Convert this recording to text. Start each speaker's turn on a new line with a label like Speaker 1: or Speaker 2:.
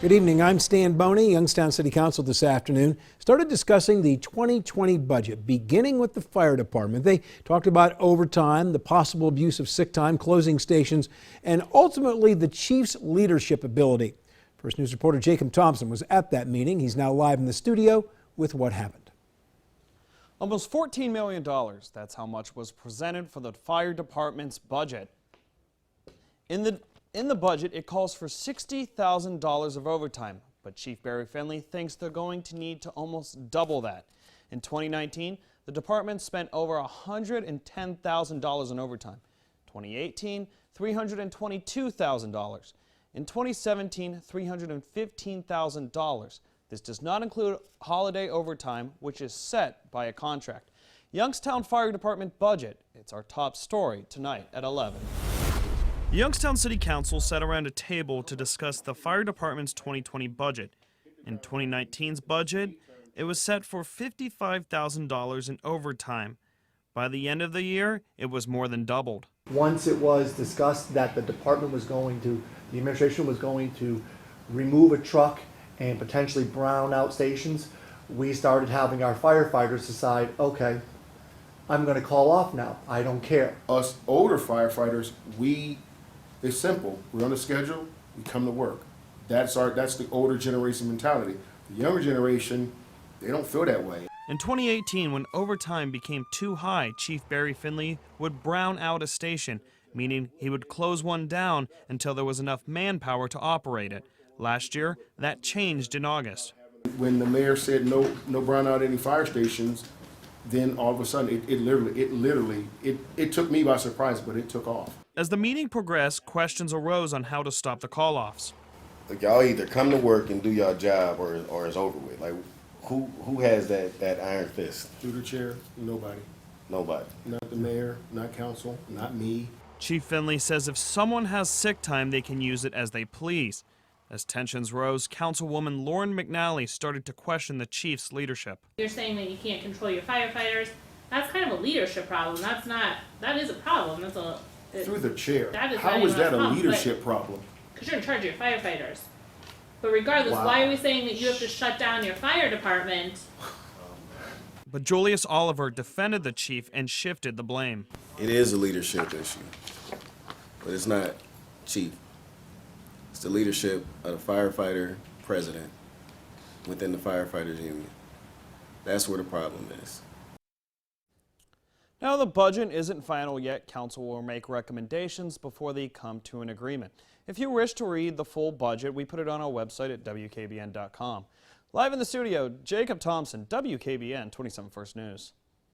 Speaker 1: Good evening, I'm Stan BONEY. Youngstown City Council this afternoon started discussing the 2020 budget, beginning with the fire department. They talked about overtime, the possible abuse of sick time, closing stations, and ultimately the chief's leadership ability. First News reporter Jacob Thompson was at that meeting. He's now live in the studio with what happened.
Speaker 2: Almost $14 million. That's how much was presented for the fire department's budget. In the budget, it calls for $60,000 of overtime, but Chief Barry Finley thinks they're going to need to almost double that. In 2019, the department spent over $110,000 in overtime. 2018, $322,000. In 2017, $315,000. This does not include holiday overtime, which is set by a contract. Youngstown Fire Department budget. It's our top story tonight at 11. The Youngstown City Council sat around a table to discuss the fire department's 2020 budget. In 2019's budget, it was set for $55,000 in overtime. By the end of the year, it was more than doubled.
Speaker 3: Once it was discussed that the administration was going to remove a truck and potentially brown out stations, we started having our firefighters decide, okay, I'm going to call off now. I don't care.
Speaker 4: Us older firefighters, it's simple. We're on a schedule, we come to work. That's the older generation mentality. The younger generation, they don't feel that way.
Speaker 2: In 2018, when overtime became too high, Chief Barry Finley would brown out a station, meaning he would close one down until there was enough manpower to operate it. Last year, that changed in August.
Speaker 4: When the mayor said no brown out any fire stations, then all of a sudden it literally took me by surprise, but it took off.
Speaker 2: As the meeting progressed, questions arose on how to stop the call-offs.
Speaker 5: Like, y'all either come to work and do your job or it's over with. Like, who has that iron fist?
Speaker 4: Through the chair, nobody.
Speaker 5: Nobody.
Speaker 4: Not the mayor, not council, not me.
Speaker 2: Chief Finley says if someone has sick time, they can use it as they please. As tensions rose, Councilwoman MCNALLY started to question the chief's leadership.
Speaker 6: You're saying that you can't control your firefighters. That's kind of a leadership problem. That is a problem.
Speaker 4: Through the chair.
Speaker 6: How
Speaker 4: is that a leadership problem?
Speaker 6: Because you're in charge of your firefighters. But regardless,
Speaker 4: Wow.
Speaker 6: why are we saying that you have to shut down your fire department?
Speaker 2: But Julius Oliver defended the chief and shifted the blame.
Speaker 5: It is a leadership issue, but it's not chief. It's the leadership of the firefighter president within the firefighters union. That's where the problem is.
Speaker 2: Now the budget isn't final yet. Council will make recommendations before they come to an agreement. If you wish to read the full budget, we put it on our website at WKBN.com. Live in the studio, Jacob Thompson, WKBN 27 First News.